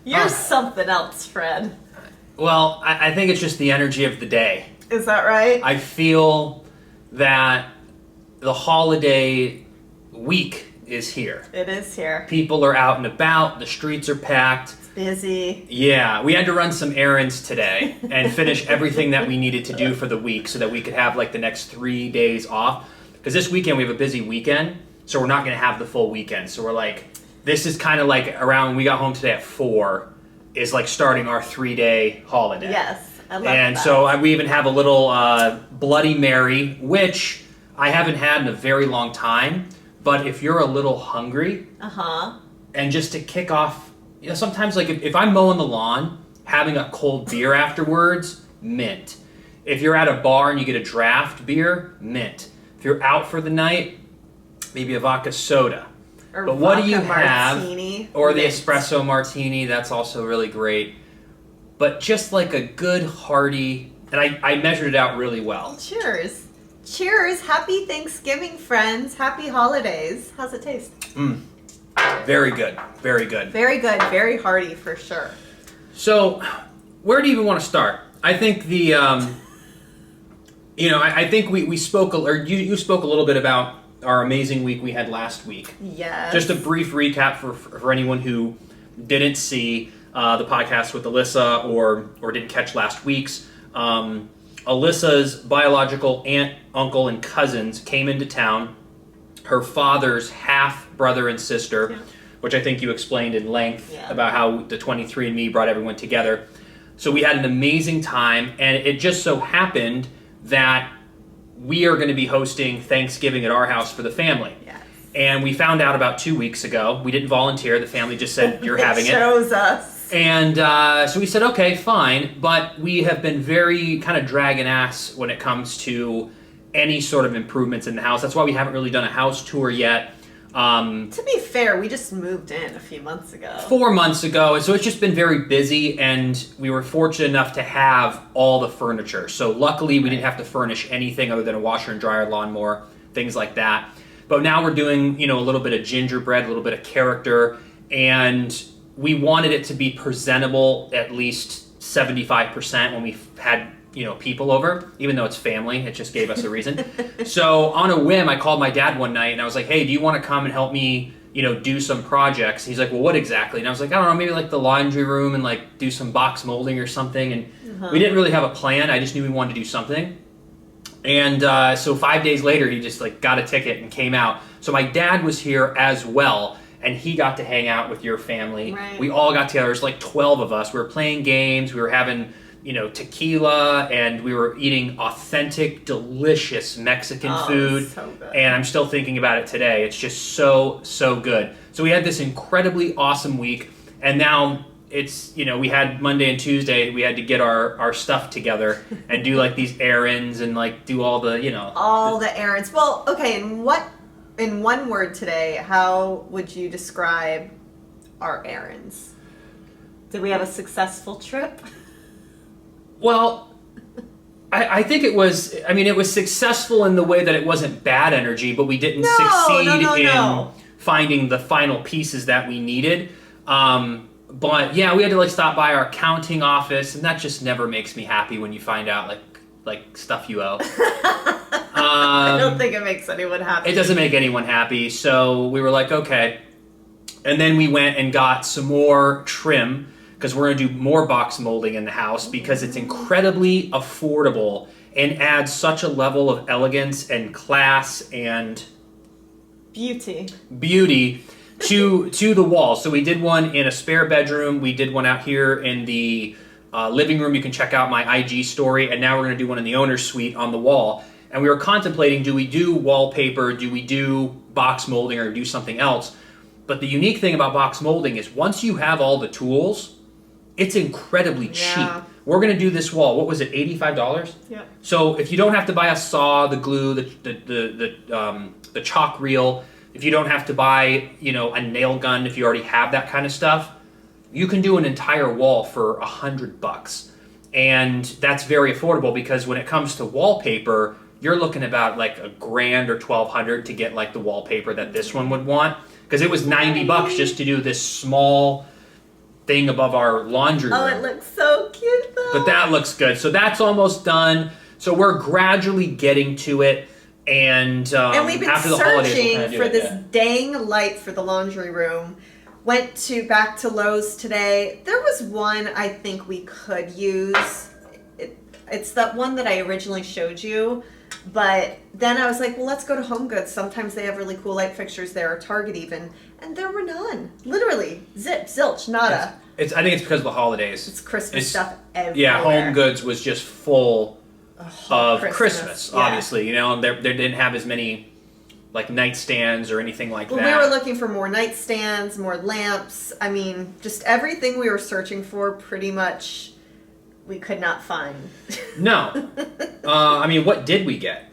You're something else, Fred. Well, I think it's just the energy of the day. Is that right? I feel that the holiday week is here. It is here. People are out and about. The streets are packed. It's busy. Yeah, we had to run some errands today and finish everything that we needed to do for the week so that we could have like the next 3 days off. Because this weekend we have a busy weekend, so we're not going to have the full weekend. So we're like, this is kind of like around when we got home today at 4 is like starting our 3-day holiday. Yes, I love and that. so we even have a little Bloody Mary, which I haven't had in a very long time. But if you're a little hungry, and just to kick off, sometimes like if I'm mowing the lawn, having a cold beer afterwards, mint. If you're at a bar and you get a draft beer, mint. If you're out for the night, maybe a vodka soda. Or but what do you martini. have? Or the espresso martini, that's also really great. But just like a good hearty, and I measured it out really well. Cheers. Cheers. Happy Thanksgiving, friends. Happy holidays. How's it taste? Very good. Very good. Very good. Very hearty for sure. So, where do you even want to start? I think the, I think we spoke, or you spoke a little bit about our amazing week we had last week. Yes. Just a brief recap for anyone who didn't see the podcast with Alyssa or didn't catch last week's. Alyssa's biological aunt, uncle, and cousins came into town. Her father's half-brother and sister, which I think you explained in length about how the 23andMe brought everyone together. So we had an amazing time, and it just so happened that we are going to be hosting Thanksgiving at our house for the family. Yes. And we found out about 2 weeks ago. We didn't volunteer. The family just said, you're having it. Chose us. And so we said, okay, fine. But we have been very kind of dragging ass when it comes to any sort of improvements in the house. That's why we haven't really done a house tour yet. To be fair, we just moved in a few months ago. 4 months ago. And so it's just been very busy. And we were fortunate enough to have all the furniture. So luckily we didn't have to furnish anything other than a washer and dryer, lawnmower, things like that. But now we're doing, a little bit of gingerbread, a little bit of character. And we wanted it to be presentable at least 75% when we had, people over, even though it's family. It just gave us a reason. So on a whim, I called my dad one night and I was like, hey, do you want to come and help me, do some projects? He's like, well, what exactly? And I was like, I don't know, maybe like the laundry room and like do some box molding or something. And we didn't really have a plan. I just knew we wanted to do something. And so 5 days later, he just like got a ticket and came out. So my dad was here as well. And he got to hang out with your family. Right. We all got together. There's like 12 of us. We were playing games. We were having, tequila. And we were eating authentic, delicious Mexican food. So good. And I'm still thinking about it today. It's just so, so good. So we had this incredibly awesome week. And now it's, we had Monday and Tuesday. We had to get our stuff together and do like these errands and like do all the, all the errands. Well, okay, in one word today, how would you describe our errands? Did we have a successful trip? Well, I think it was successful in the way that it wasn't bad energy, but we didn't succeed in finding the final pieces that we needed. But yeah, we had to like stop by our accounting office, and that just never makes me happy when you find out like stuff you owe. I don't think it makes anyone happy. It doesn't make anyone happy. So we were like, okay. And then we went and got some more trim because we're going to do more box molding in the house because it's incredibly affordable and adds such a level of elegance and class and beauty to the wall. So we did one in a spare bedroom. We did one out here in the living room. You can check out my IG story. And now we're going to do one in the owner's suite on the wall. And we were contemplating, do we do wallpaper, do we do box molding, or do something else? But the unique thing about box molding is once you have all the tools, it's incredibly cheap. We're going to do this wall. What was it, $85? Yeah. So if you don't have to buy a saw, the glue, the chalk reel, if you don't have to buy, a nail gun, if you already have that kind of stuff, you can do an entire wall for $100. And that's very affordable because when it comes to wallpaper, you're looking about like $1,000 or $1,200 to get like the wallpaper that this one would want. Because it was $90 just to do this small thing above our laundry room. Oh, it looks so cute though. But that looks good. So that's almost done. So we're gradually getting to it. And we've been after the searching holidays, for this dang light for the laundry room. Went back to Lowe's today. There was one I think we could use. It's that one that I originally showed you. But then I was like, well, let's go to Home Goods. Sometimes they have really cool light fixtures there, or Target even. And there were none. Literally. Zip, zilch, nada. I think it's because of the holidays. It's Christmas stuff everywhere. Yeah, Home Goods was just full of Christmas yeah. obviously. You know, they didn't have as many like nightstands or anything like that. We were looking for more nightstands, more lamps. I mean, just everything we were searching for pretty much we could not find. No. I mean, what did we get?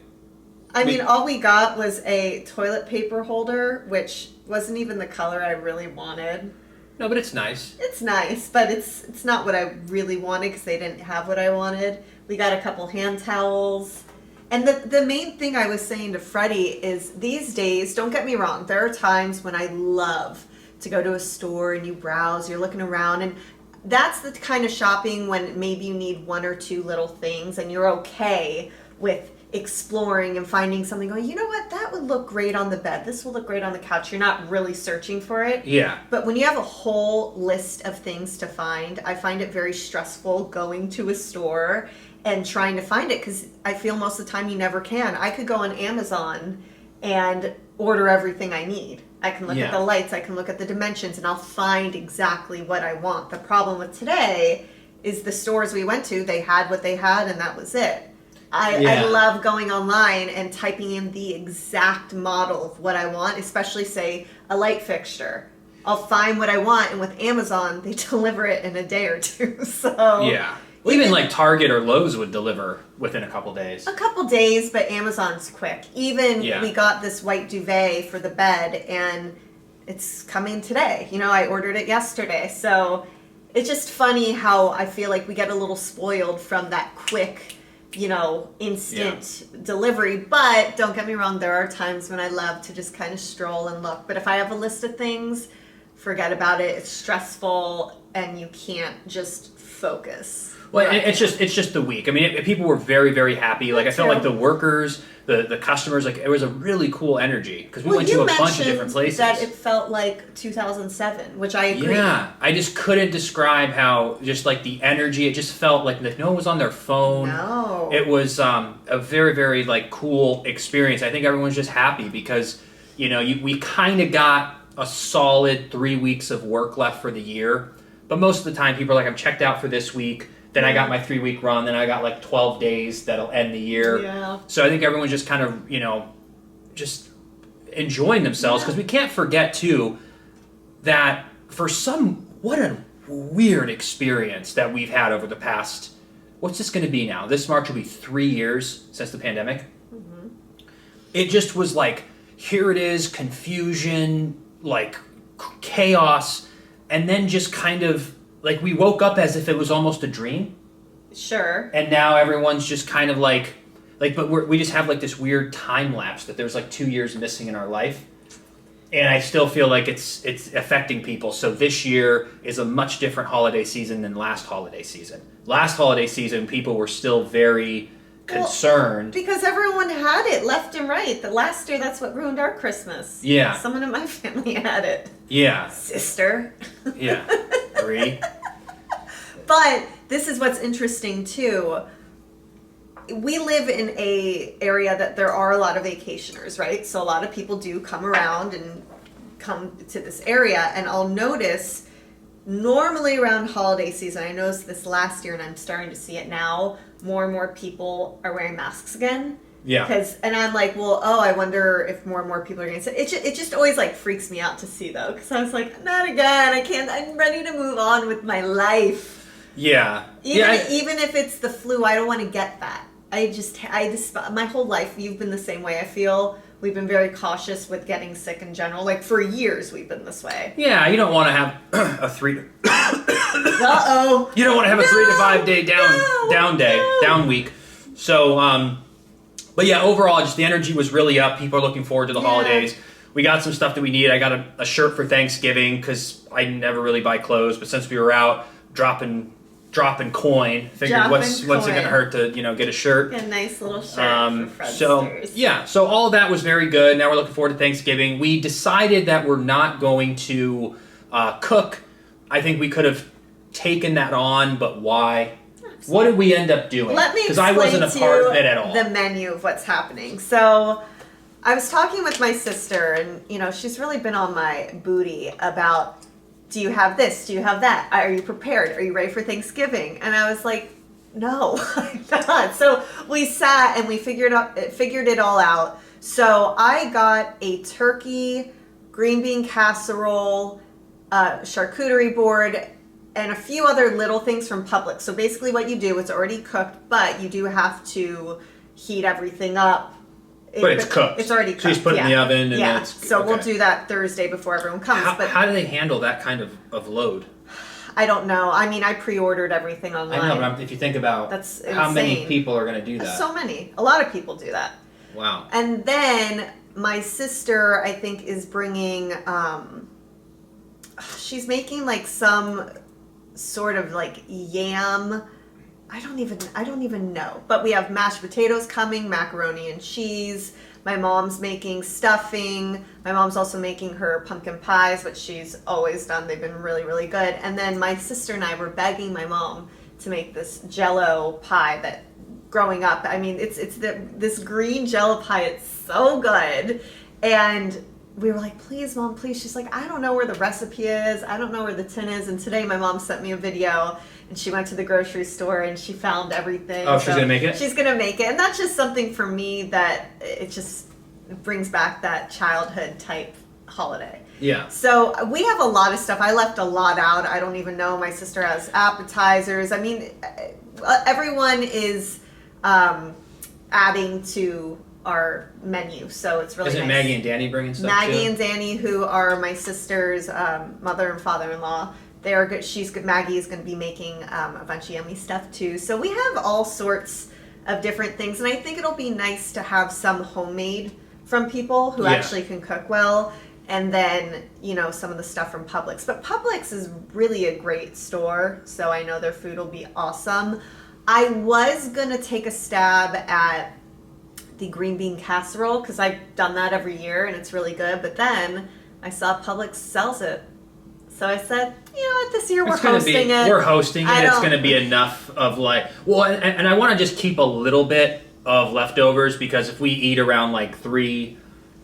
I mean, all we got was a toilet paper holder, which wasn't even the color I really wanted. No, but it's nice. It's nice, but it's not what I really wanted because they didn't have what I wanted. We got a couple hand towels. And the main thing I was saying to Freddie is these days, don't get me wrong, there are times when I love to go to a store and you browse, you're looking around, and that's the kind of shopping when maybe you need one or two little things and you're okay with exploring and finding something going, you know what, that would look great on the bed, this will look great on the couch. You're not really searching for it. Yeah. But when you have a whole list of things to find, I find it very stressful going to a store and trying to find it because I feel most of the time you never can. I could go on Amazon and order everything I need. I can look at the lights, I can look at the dimensions, and I'll find exactly what I want. The problem with today is the stores we went to, they had what they had and that was it. I love going online and typing in the exact model of what I want, especially, say, a light fixture. I'll find what I want, and with Amazon, they deliver it in a day or two. So yeah. Well, even like Target or Lowe's would deliver within a couple days. A couple days, but Amazon's quick. Even we got this white duvet for the bed, and it's coming today. You know, I ordered it yesterday. So it's just funny how I feel like we get a little spoiled from that quick, you know, instant delivery. But don't get me wrong, there are times when I love to just kind of stroll and look. But if I have a list of things, forget about it. It's stressful, and you can't just focus. Well, it's just the week. I mean, people were very, very happy. Like, I felt like the workers, the customers, like, it was a really cool energy because we went to a bunch of different places. That it felt like 2007, which I agree. Yeah, I just couldn't describe how just like the energy. It just felt like no one was on their phone. No, it was a very, very like cool experience. I think everyone's just happy because we kind of got a solid 3 weeks of work left for the year, but most of the time people are like, I'm checked out for this week. Then I got my 3-week run. Then I got like 12 days that'll end the year. Yeah. So I think everyone's just kind of, just enjoying themselves. Because we can't forget, too, that what a weird experience that we've had over the past, what's this going to be now? This March will be 3 years since the pandemic. Mm-hmm. It just was like, here it is, confusion, like chaos, and then just kind of, like, we woke up as if it was almost a dream. Sure. And now everyone's just kind of like, but we just have like this weird time lapse that there's like 2 years missing in our life. And I still feel like it's affecting people. So this year is a much different holiday season than last holiday season. Last holiday season, people were still very concerned. Well, because everyone had it left and right. The last year, that's what ruined our Christmas. Yeah. Someone in my family had it. Yeah. Sister. Yeah. 3. But this is what's interesting too. We live in a area that there are a lot of vacationers, right? So a lot of people do come around and come to this area, and I'll notice normally around holiday season, I noticed this last year and I'm starting to see it now, more and more people are wearing masks again. Yeah. And I'm like, well, I wonder if more and more people are going to say it. It just always like freaks me out to see though, because I was like, not again. I can't. I'm ready to move on with my life. Yeah. Even if it's the flu, I don't want to get that. I just my whole life you've been the same way. I feel we've been very cautious with getting sick in general. Like for years we've been this way. Yeah, you don't want to have a 3 Uh-oh. You don't want to have a 3 to 5 day down week. So but yeah, overall just the energy was really up. People are looking forward to the holidays. we got some stuff that we need. I got a shirt for Thanksgiving because I never really buy clothes, but since we were out dropping coin, figured what's it gonna hurt to get a shirt. A nice little shirt for Fredsters. So all of that was very good. Now we're looking forward to Thanksgiving. We decided that we're not going to cook. I think we could have taken that on, but why? Absolutely. What did we end up doing? Let me explain I wasn't a part of it at all. The menu of what's happening. So I was talking with my sister, and she's really been on my booty about, do you have this? Do you have that? Are you prepared? Are you ready for Thanksgiving? And I was like, no, I'm not. So we sat and we figured it all out. So I got a turkey, green bean casserole, charcuterie board, and a few other little things from Publix. So basically what you do, it's already cooked, but you do have to heat everything up. But it's cooked. It's already cooked. So you just put it in the oven and then it's so we'll do that Thursday before everyone comes. How do they handle that kind of load? I don't know. I mean, I pre-ordered everything online. I know, but if you think about how many people are going to do that. So many. A lot of people do that. Wow. And then my sister, I think, is bringing, she's making like some sort of like yam. I don't even know. But we have mashed potatoes coming, macaroni and cheese. My mom's making stuffing. My mom's also making her pumpkin pies, which she's always done. They've been really, really good. And then my sister and I were begging my mom to make this Jell-O pie that, growing up, I mean, it's this green Jell-O pie. It's so good. And we were like, please, Mom, please. She's like, I don't know where the recipe is. I don't know where the tin is. And today my mom sent me a video, and she went to the grocery store and she found everything. Oh, she's going to make it? She's going to make it. And that's just something for me that it just brings back that childhood type holiday. Yeah. So we have a lot of stuff. I left a lot out. I don't even know. My sister has appetizers. I mean, everyone is adding to our menu, so it's really nice. Isn't Maggie and Danny bringing stuff Maggie too? and Danny, who are my sister's mother and father-in-law, they are good. Maggie is going to be making a bunch of yummy stuff too. So we have all sorts of different things, and I think it'll be nice to have some homemade from people who actually can cook well, and then some of the stuff from Publix. But Publix is really a great store, so I know their food will be awesome. I was going to take a stab at the green bean casserole because I've done that every year and it's really good, but then I saw Publix sells it, so I said, you know what, this year we're hosting it. We're hosting it. It's going to be enough of and I want to just keep a little bit of leftovers, because if we eat around 3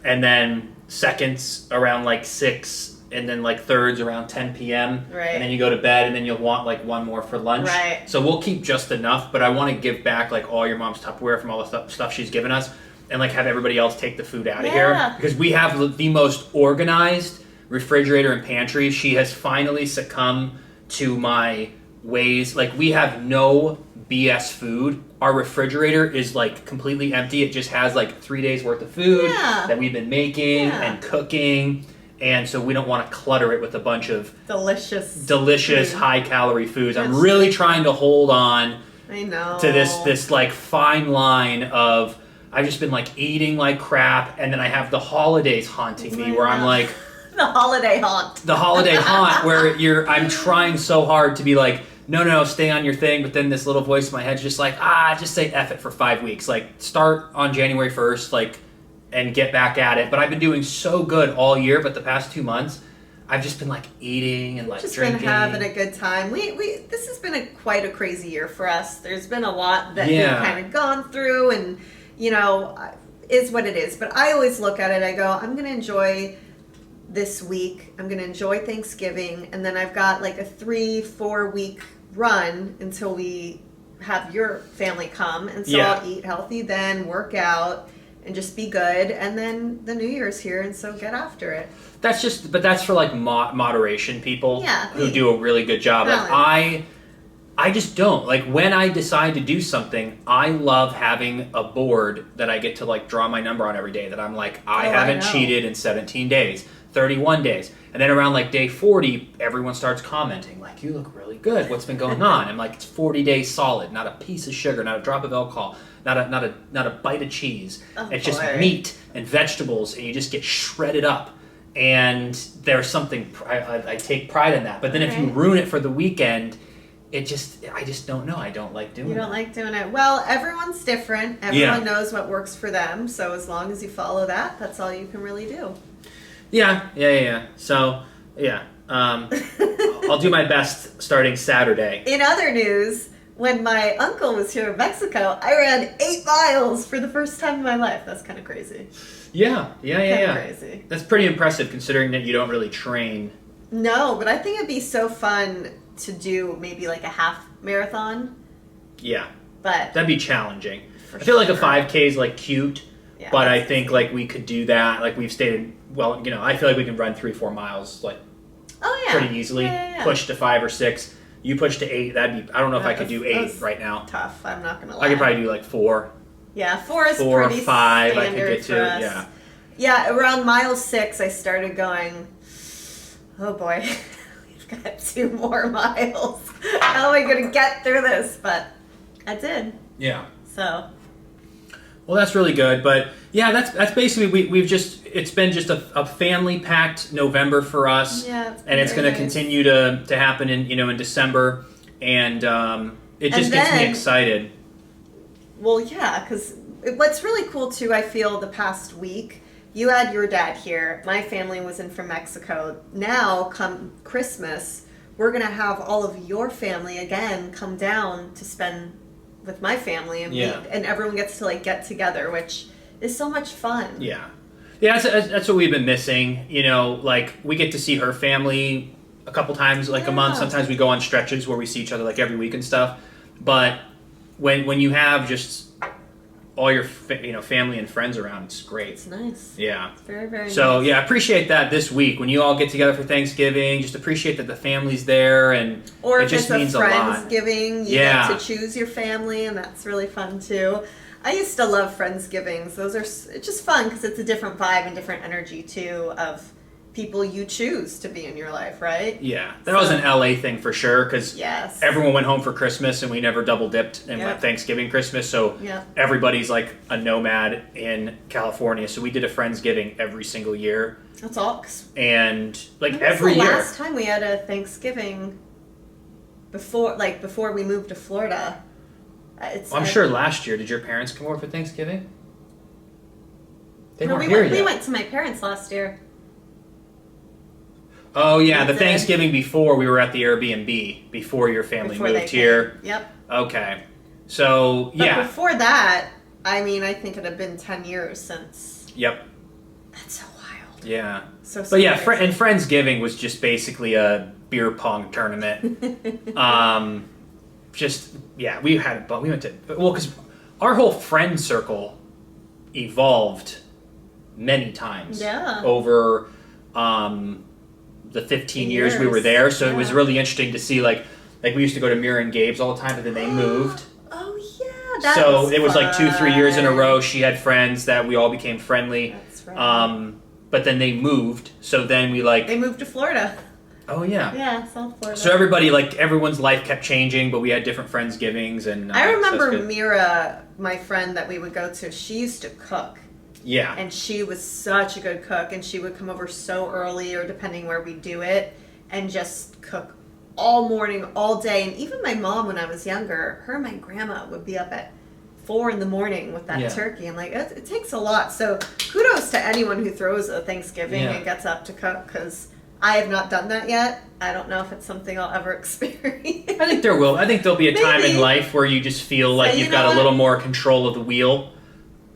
and then seconds around 6 and then thirds around 10 p.m. Right. And then you go to bed and then you'll want one more for lunch. Right. So we'll keep just enough, but I want to give back all your mom's Tupperware from all the stuff she's given us, and have everybody else take the food out of here, because we have the most organized refrigerator and pantry. She has finally succumbed to my ways. We have no BS food. Our refrigerator is completely empty. It just has 3 days worth of food that we've been making and cooking. And so we don't want to clutter it with a bunch of delicious high-calorie foods. I'm really trying to hold on to this fine line of, I've just been eating like crap, and then I have the holidays haunting me, where I'm the holiday haunt. The holiday haunt, where I'm trying so hard to be no, stay on your thing, but then this little voice in my head's just just say F it for 5 weeks. Start on January 1st, and get back at it. But I've been doing so good all year, but the past 2 months, I've just been drinking. eating and just drinking. Been having a good time. This has been quite a crazy year for us. There's been a lot that we've kind of gone through, and is what it is. But I always look at it, I go, I'm going to enjoy this week. I'm going to enjoy Thanksgiving, and then I've got a 3-4 week run until we have your family come, and so I'll eat healthy, then work out, and just be good, and then the New Year's here, and so get after it. But that's for moderation people who do a really good job. I just don't. When I decide to do something, I love having a board that I get to draw my number on every day, that I'm I haven't cheated in 17 days. 31 days. And then around like day 40, everyone starts commenting, like, you look really good. What's been going on? I'm like, it's 40 days solid, not a piece of sugar, not a drop of alcohol, not a bite of cheese. Oh, it's just boy. meat and vegetables, and you just get shredded up. And there's something, I take pride in that. But then if you ruin it for the weekend, I just don't know. I don't like doing it. You don't like doing it. Well, everyone's different. Everyone knows what works for them. So as long as you follow that, that's all you can really do. Yeah. So, I'll do my best starting Saturday. In other news, when my uncle was here in Mexico, I ran 8 miles for the first time in my life. That's kind of crazy. Yeah. Crazy. That's pretty impressive considering that you don't really train. No, but I think it'd be so fun to do maybe like a half marathon. Yeah. But that'd be challenging. I feel like a 5K is like cute, yeah, but I think like we could do that. Like we've stated, well, I feel like we can run 3-4 miles like pretty easily. Yeah. Push to 5 or 6. You push to 8. That'd be. I don't know if I could do 8 right now. Tough. I'm not gonna lie. I could probably do like 4. Yeah, 4 is 4 or pretty 5. I could standard get for to. us. Yeah. Yeah, around mile 6, I started going, oh boy, we've got 2 more miles. How am I going to get through this? But I did. Yeah. So. Well, that's really good. But yeah, that's basically it's been just a family packed November for us. Yeah. And it's going to continue to happen in December, and it just gets me excited. Well, yeah, because what's really cool too, I feel the past week. You had your dad here. My family was in from Mexico. Now, come Christmas, we're going to have all of your family again come down to spend with my family. And and everyone gets to like get together, which is so much fun. Yeah. Yeah, that's what we've been missing. Like we get to see her family a couple times like a month. Sometimes we go on stretches where we see each other like every week and stuff. But when you have just all your family and friends around, it's great. It's nice. Yeah. It's very, very nice. So yeah, appreciate that this week when you all get together for Thanksgiving. Just appreciate that the family's there, and or it if just it's means a a lot. Friendsgiving, you get to choose your family, and that's really fun too. I used to love Friendsgivings. Those are it's just fun because it's a different vibe and different energy too of people you choose to be in your life, right? Yeah, that was an LA thing for sure because everyone went home for Christmas and we never double dipped and went Thanksgiving, Christmas. So everybody's like a nomad in California. So we did a Friendsgiving every single year. That's all. And like every year. Last time we had a Thanksgiving before we moved to Florida. I'm sure last year. Did your parents come over for Thanksgiving? They weren't here yet. We went to my parents last year. Oh yeah, the Thanksgiving before we were at the Airbnb before your family moved here. Yep. Okay. So but before that, I mean, I think it had been 10 years since. Yep. That's so wild. Yeah. So. But yeah, and Friendsgiving was just basically a beer pong tournament. We had, but we went to because our whole friend circle evolved many times. Yeah. Over. The 15 years we were there, so it was really interesting to see like we used to go to Mira and Gabe's all the time, but then they moved. Oh yeah, so it was like 2-3 years in a row. She had friends that we all became friendly. That's right. But then they moved, so then they moved to Florida. Oh yeah. Yeah, South Florida. So everyone's life kept changing, but we had different Friendsgivings and. I remember Mira, my friend that we would go to. She used to cook. Yeah. And she was such a good cook, and she would come over so early, or depending where we do it, and just cook all morning, all day. And even my mom, when I was younger, her and my grandma would be up at 4 a.m. with that turkey. I'm like, it takes a lot. So kudos to anyone who throws a Thanksgiving and gets up to cook, because I have not done that yet. I don't know if it's something I'll ever experience. I think there will. I think there'll be a time in life where you just feel like you've got a little more control of the wheel.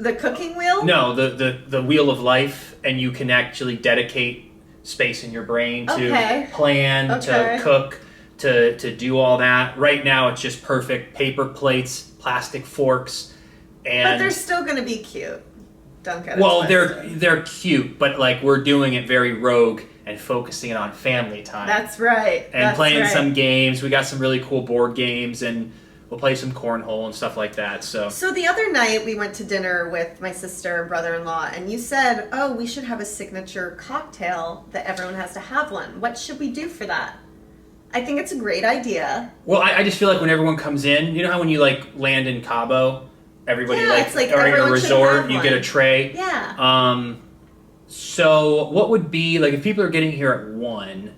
The cooking wheel? No, the wheel of life, and you can actually dedicate space in your brain to plan, to cook, to do all that. Right now, it's just perfect paper plates, plastic forks, and but they're still going to be cute. Don't get it twisted. they're cute, but like we're doing it very rogue and focusing it on family time. That's right. And playing some games. We got some really cool board games, and We'll play some cornhole and stuff like that. So the other night we went to dinner with my sister and brother-in-law, and you said, oh, we should have a signature cocktail that everyone has to have one. What should we do for that? I think it's a great idea. Well, I just feel like when everyone comes in, you know how when you like land in Cabo, everybody it's like or in a everyone should resort, have you one. get a tray. Yeah. So what would be like if people are getting here at 1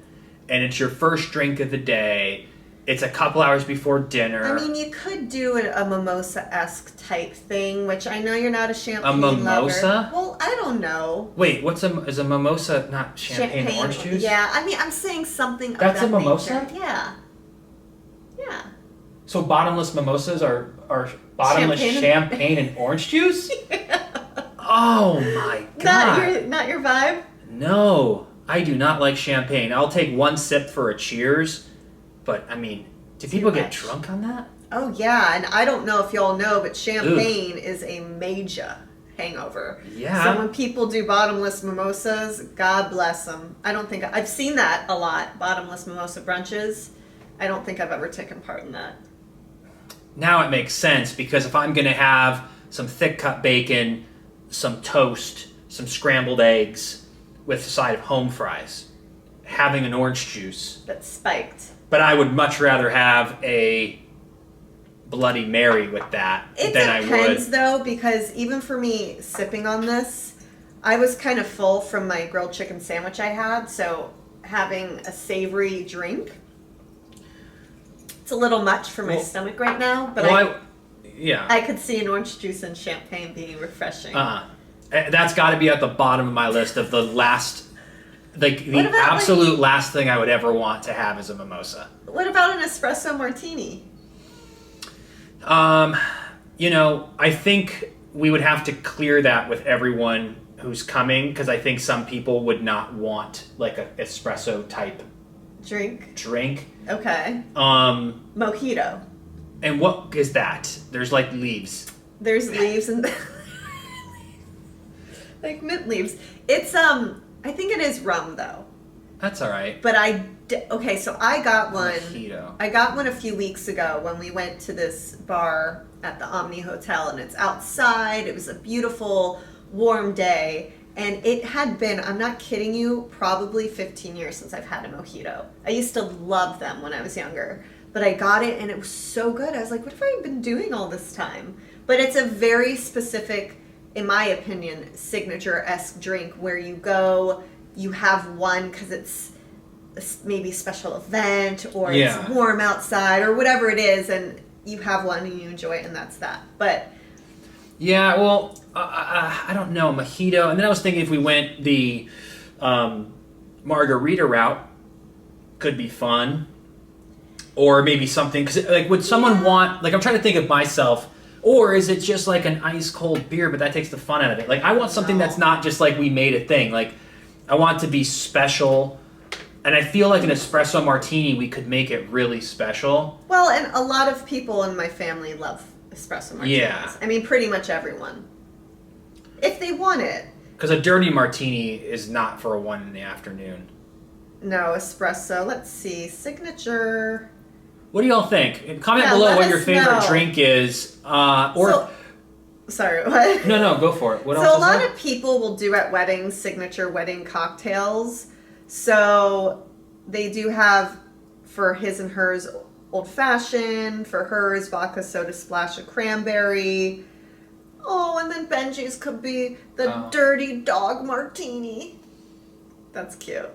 and it's your first drink of the day, it's a couple hours before dinner. I mean, you could do a mimosa-esque type thing, which I know you're not a champagne A mimosa? lover. Well, I don't know. Wait, is a mimosa not champagne orange juice? Yeah, I mean, I'm saying something That's of that a mimosa? nature. Yeah. Yeah. So bottomless mimosas are bottomless champagne and orange juice? Oh my god. Not your vibe? No, I do not like champagne. I'll take one sip for a cheers, but I mean, do people get drunk on that? Oh yeah, and I don't know if y'all know, but champagne is a major hangover. Yeah. So when people do bottomless mimosas, God bless them. I don't think I've seen that a lot, bottomless mimosa brunches. I don't think I've ever taken part in that. Now it makes sense because if I'm going to have some thick cut bacon, some toast, some scrambled eggs with a side of home fries, having an orange juice. That's spiked. But I would much rather have a Bloody Mary with that than I would. It depends though, because even for me sipping on this, I was kind of full from my grilled chicken sandwich I had, so having a savory drink, it's a little much for my stomach right now, but I could see an orange juice and champagne being refreshing. That's got to be at the bottom of my list of the last, like the absolute last thing I would ever want to have is a mimosa. What about an espresso martini? I think we would have to clear that with everyone who's coming because I think some people would not want like an espresso type drink. Okay. Mojito. And what is that? There's like leaves. There's leaves and like mint leaves. It's I think it is rum though. That's all right. But okay, so I got one. Mojito. I got one a few weeks ago when we went to this bar at the Omni Hotel, and it's outside. It was a beautiful, warm day, and it had been, I'm not kidding you, probably 15 years since I've had a mojito. I used to love them when I was younger, but I got it, and it was so good. I was like, what have I been doing all this time? But it's a very specific, in my opinion, signature-esque drink where you go, you have one because it's maybe a special event or it's warm outside or whatever it is, and you have one and you enjoy it, and that's that. But yeah, well, I don't know, mojito. And then I was thinking if we went the margarita route, could be fun, or maybe something because like would someone want like I'm trying to think of myself. Or is it just like an ice cold beer, but that takes the fun out of it? Like I want something that's not just like we made a thing. Like I want it to be special. And I feel like an espresso martini, we could make it really special. Well, and a lot of people in my family love espresso martinis. Yeah. I mean, pretty much everyone. If they want it. Because a dirty martini is not for a 1 in the afternoon. No, espresso. Let's see. Signature. What do y'all think? Comment below what your favorite drink is. Sorry, what? No, go for it. What else So is a lot there? of people will do at weddings signature wedding cocktails. So they do have for his and hers old fashioned, for hers vodka soda splash of cranberry. Oh, and then Benji's could be the dirty dog martini. That's cute.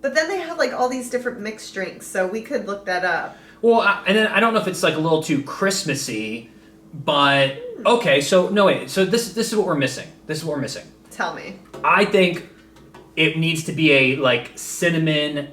But then they have like all these different mixed drinks, so we could look that up. Well, and then I don't know if it's like a little too Christmassy, but okay. So no wait. So this is what we're missing. Tell me. I think it needs to be a like cinnamon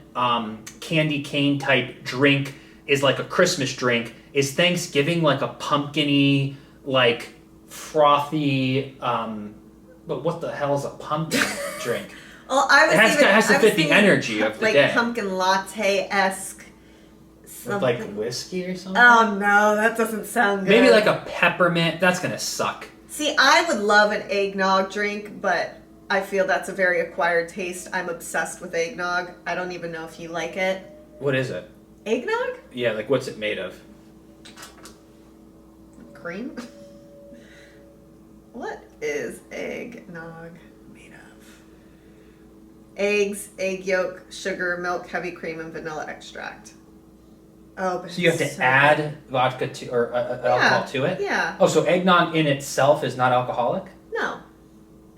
candy cane type drink. Is like a Christmas drink. Is Thanksgiving like a pumpkin-y, like frothy? But what the hell is a pumpkin drink? Well, It has to fit the energy of the like day. Pumpkin latte-esque. With like whiskey or something? Oh no, that doesn't sound good. Maybe like a peppermint. That's gonna suck. See, I would love an eggnog drink, but I feel that's a very acquired taste. I'm obsessed with eggnog. I don't even know if you like it. What is it? Eggnog? Yeah, like what's it made of? cream. What is eggnog made of? Eggs, egg yolk, sugar, milk, heavy cream, and vanilla extract. Oh, but So you have to add vodka to or alcohol to it? Yeah. Oh, so eggnog in itself is not alcoholic? No.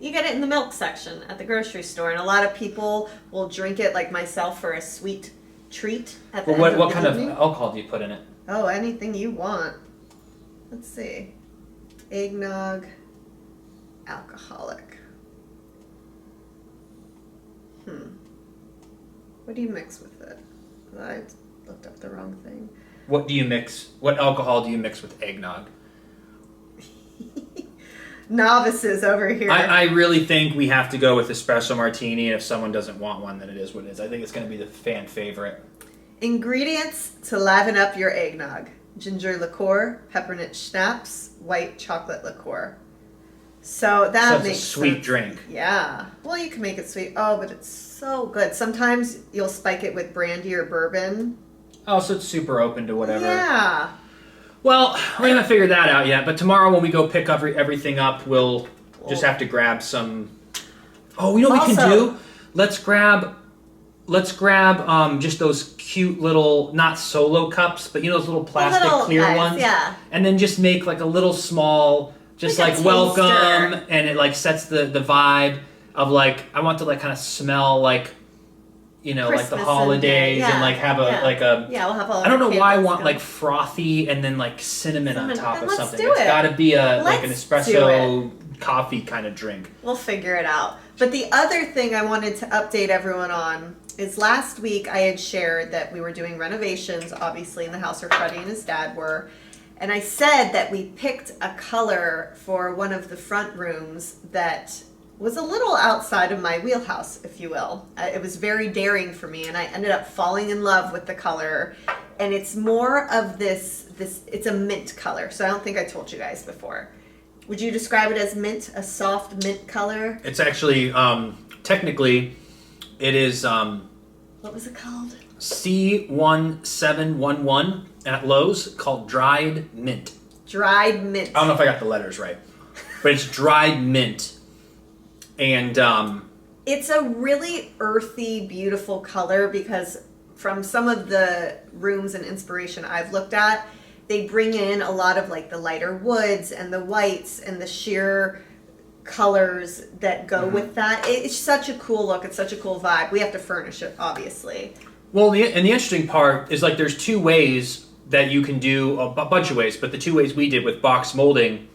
You get it in the milk section at the grocery store, and a lot of people will drink it, like myself, for a sweet treat at the Well, end of what the kind evening. of alcohol do you put in it? Oh, anything you want. Let's see. Eggnog, alcoholic. What do you mix with it? I looked up the wrong thing. What do you mix? What alcohol do you mix with eggnog? Novices over here. I really think we have to go with espresso martini, and if someone doesn't want one, then it is what it is. I think it's going to be the fan favorite. Ingredients to liven up your eggnog: ginger liqueur, peppermint schnapps, white chocolate liqueur. So that So makes it's a sweet sense. drink. Yeah. Well, you can make it sweet. Oh, but it's so good. Sometimes you'll spike it with brandy or bourbon. Oh, so it's super open to whatever. Yeah. Well, we haven't figured that out yet, but tomorrow when we go pick up everything up, we'll just have to grab some. Oh, you know what we can do? Let's grab just those cute little, not solo cups, but you know those little plastic little clear guys, ones? yeah. And then just make like a little small, just Like a like welcome, taster. and it like sets the vibe of like, I want to like kind of smell like, you know, like the Christmas holidays and, and like have a, like a, Yeah, we'll have all I don't know why I candles want going. like frothy and then like cinnamon on top Then of let's something. do It's it. got to be like an Let's espresso coffee kind of drink. We'll figure it out. But the other thing I wanted to update everyone on is last week I had shared that we were doing renovations, obviously, in the house where Freddie and his dad were. And I said that we picked a color for one of the front rooms that was a little outside of my wheelhouse, if you will. It was very daring for me, and I ended up falling in love with the color. And it's more of this, it's a mint color. So I don't think I told you guys before. Would you describe it as mint, a soft mint color? It's actually, technically, it is What was it called? C1711 at Lowe's, called dried mint. Dried mint. I don't know if I got the letters right, but it's dried mint. And it's a really earthy, beautiful color because from some of the rooms and inspiration I've looked at, they bring in a lot of like the lighter woods and the whites and the sheer colors that go with that. It's such a cool look. It's such a cool vibe. We have to furnish it, obviously. well, the interesting part is like there's two ways that you can do, a bunch of ways, but the two ways we did with box molding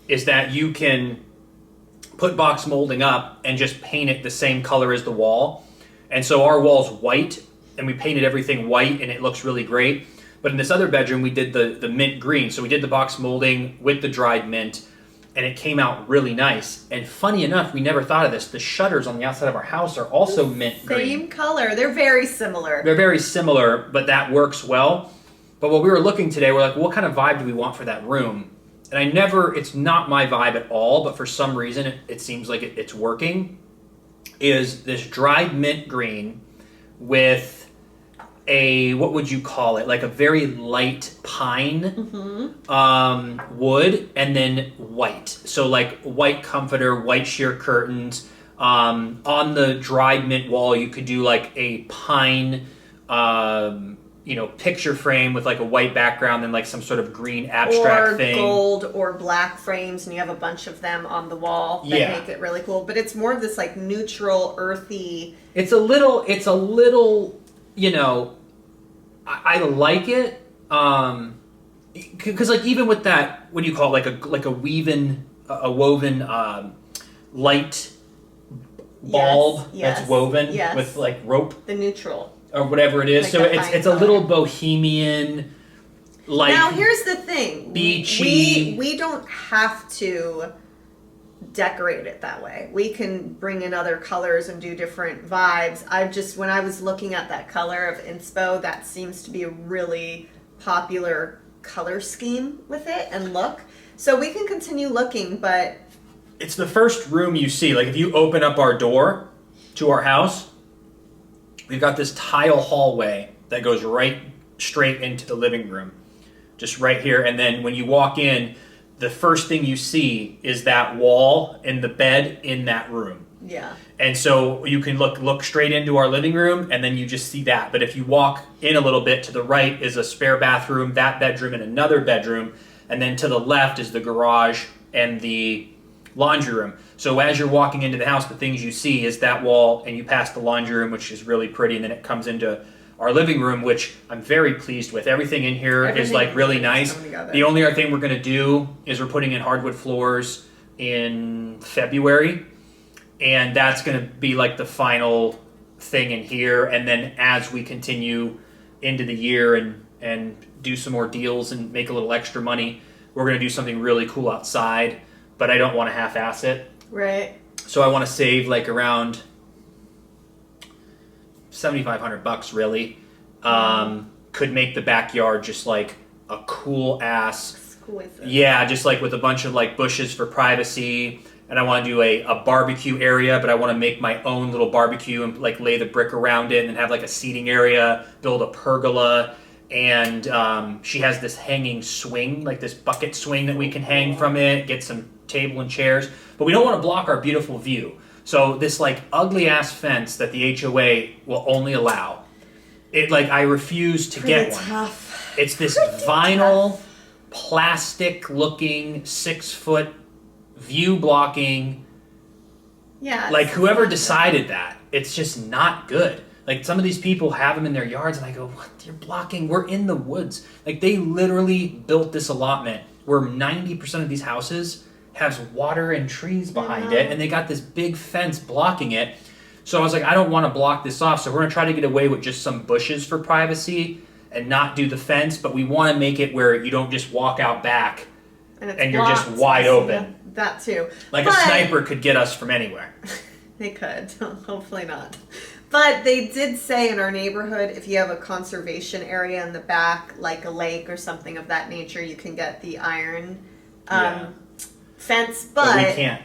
is that you can put box molding up and just paint it the same color as the wall. And so our wall's white, and we painted everything white, and it looks really great. But in this other bedroom, we did the mint green. So we did the box molding with the dried mint, and it came out really nice. And funny enough, we never thought of this. The shutters on the outside of our house are also mint green. Same color. They're very similar. They're very similar, but that works well. But what we were looking today, we're like, what kind of vibe do we want for that room? And it's not my vibe at all, but for some reason it seems like it's working, is this dried mint green with what would you call it? Like a very light pine wood, and then white. So like white comforter, white sheer curtains. On the dried mint wall, you could do like a pine picture frame with like a white background and like some sort of green abstract thing. Or gold or black frames, and you have a bunch of them on the wall that make it really cool. But it's more of this like neutral, earthy. It's a little, I like it. Because like even with that, what do you call it? Like a woven light bulb that's woven with like rope. The neutral. Or whatever it is. Like So it's a little bohemian, like now here's the thing. beachy. We don't have to decorate it that way. We can bring in other colors and do different vibes. When I was looking at that color of inspo, that seems to be a really popular color scheme with it and look. So we can continue looking, but it's the first room you see. Like if you open up our door to our house, we've got this tile hallway that goes right straight into the living room, just right here. And then when you walk in, the first thing you see is that wall and the bed in that room. Yeah. And so you can look straight into our living room, and then you just see that. But if you walk in a little bit, to the right is a spare bathroom, that bedroom, and another bedroom. And then to the left is the garage and the laundry room. So as you're walking into the house, the things you see is that wall, and you pass the laundry room, which is really pretty, and then it comes into our living room, which I'm very pleased with. Everything in here is like really nice. The only other thing we're going to do is we're putting in hardwood floors in February, and that's going to be like the final thing in here. And then as we continue into the year and do some more deals and make a little extra money, we're going to do something really cool outside, but I don't want to half-ass it. Right. So I want to save like around $7,500 really. Could make the backyard just like a cool ass. Exquisite. Yeah, just like with a bunch of like bushes for privacy. And I want to do a barbecue area, but I want to make my own little barbecue and like lay the brick around it and have like a seating area, build a pergola. And she has this hanging swing, like this bucket swing that we can hang from it, get some table and chairs. But we don't want to block our beautiful view. So this like ugly ass fence that the HOA will only allow, it like I refuse to get one. Tough. It's this vinyl, plastic looking 6-foot view blocking. Yeah. Like whoever decided that, it's just not good. Like some of these people have them in their yards, and I go, "What? You're blocking? We're in the woods." Like they literally built this allotment where 90% of these houses has water and trees behind it, and they got this big fence blocking it. So I was like, I don't want to block this off, so we're going to try to get away with just some bushes for privacy and not do the fence, but we want to make it where you don't just walk out back and you're just wide open. Yeah, that too. Like a sniper could get us from anywhere. They could. Hopefully not. But they did say in our neighborhood, if you have a conservation area in the back, like a lake or something of that nature, you can get the iron fence. But we can't.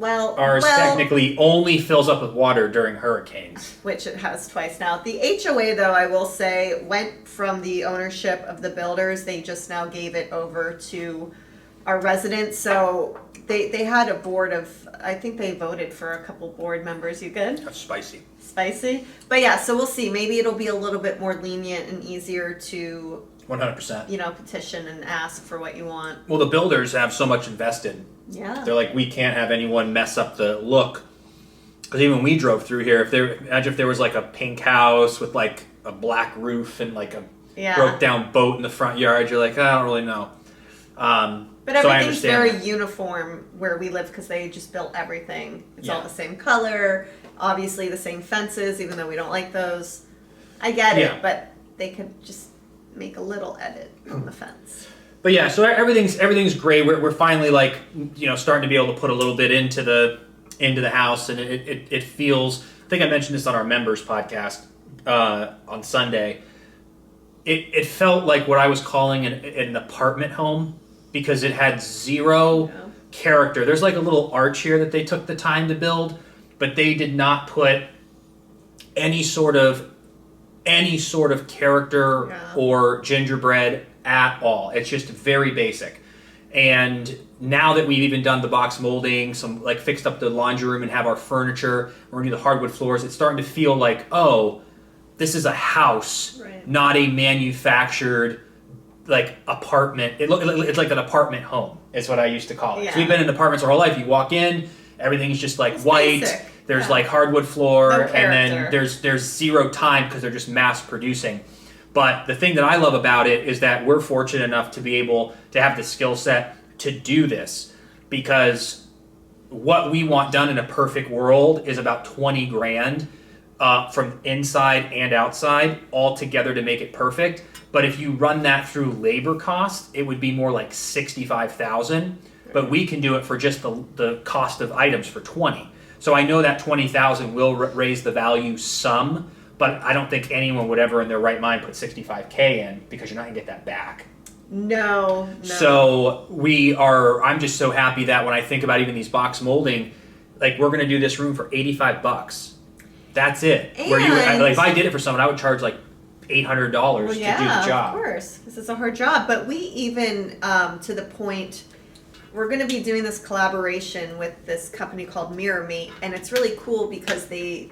Ours well, technically only fills up with water during hurricanes. Which it has twice now. The HOA, though, I will say, went from the ownership of the builders. They just now gave it over to our residents. So they had a board of, I think they voted for a couple board members. You good? That's spicy. Spicy. But yeah, so we'll see. Maybe it'll be a little bit more lenient and easier to 100%. Petition and ask for what you want. Well, the builders have so much invested. Yeah. They're like, we can't have anyone mess up the look. Because even when we drove through here, imagine if there was like a pink house with like a black roof and like a broke down boat in the front yard. You're like, I don't really know. But everything's very uniform where we live because they just built everything. It's all the same color. Obviously the same fences, even though we don't like those. I get it, but they could just make a little edit on the fence. But yeah, so everything's great. We're finally like starting to be able to put a little bit into the house, and it feels. I think I mentioned this on our members podcast on Sunday. It felt like what I was calling an apartment home because it had zero character. There's like a little arch here that they took the time to build, but they did not put any sort of character or gingerbread at all. It's just very basic. And now that we've even done the box molding, some like fixed up the laundry room and have our furniture, we're gonna do the hardwood floors, it's starting to feel like, oh, this is a house, not a manufactured like apartment. It's like an apartment home is what I used to call it. Yeah. So we've been in apartments our whole life. You walk in, everything's just like white. Basic. There's like hardwood floor, No and then there's zero time because they're just mass producing. But the thing that I love about it is that we're fortunate enough to be able to have the skill set to do this, because what we want done in a perfect world is about 20 grand from inside and outside all together to make it perfect. But if you run that through labor cost, it would be more like 65,000. But we can do it for just the cost of items for 20. So I know that 20,000 will raise the value some, but I don't think anyone would ever in their right mind put 65K in because you're not gonna get that back. No. So I'm just so happy that when I think about even these box molding, like we're gonna do this room for $85. That's it. And Where if I did it for someone, I would charge like $800 Well, to do yeah, the job. of course. This is a hard job. But we even, to the point, we're going to be doing this collaboration with this company called Mirror Mate, and it's really cool because they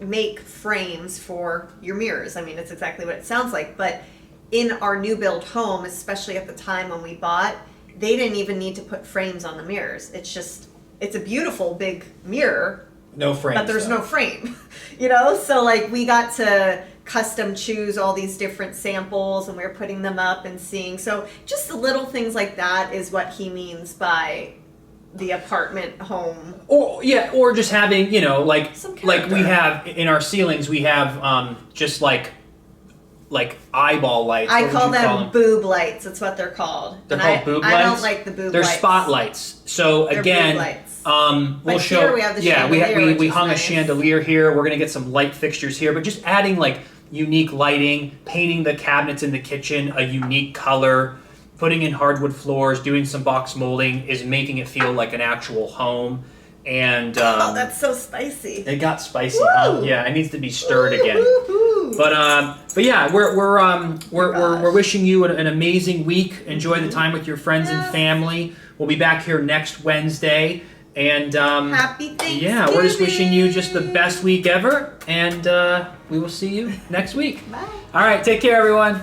make frames for your mirrors. I mean, it's exactly what it sounds like. But in our new build home, especially at the time when we bought, they didn't even need to put frames on the mirrors. It's a beautiful big mirror, No frames. but there's though. no frame, So like we got to custom choose all these different samples, and we were putting them up and seeing. So just the little things like that is what he means by the apartment home. Or just having, like Some like we character. have in our ceilings, we have just like eyeball lights. I What would call you them boob lights. That's what they're called. They're And called boob lights. I don't like the boob They're lights. spotlights. So They're again, boob lights. we'll But show. here we have the we chandelier, we which hung is a nice. chandelier here. We're gonna get some light fixtures here, but just adding like unique lighting, painting the cabinets in the kitchen a unique color, putting in hardwood floors, doing some box molding is making it feel like an actual home. And Oh, that's so spicy. it got spicy. Woo! Huh? Yeah, it needs to be stirred again. Woo-hoo-hoo. But yeah, we're gosh. wishing you an amazing week. Enjoy the time with your friends and Yes. family. We'll be back here next Wednesday, and Happy Thanksgiving. yeah, we're just wishing you just the best week ever, and we will see you next week. Bye. All right, take care, everyone.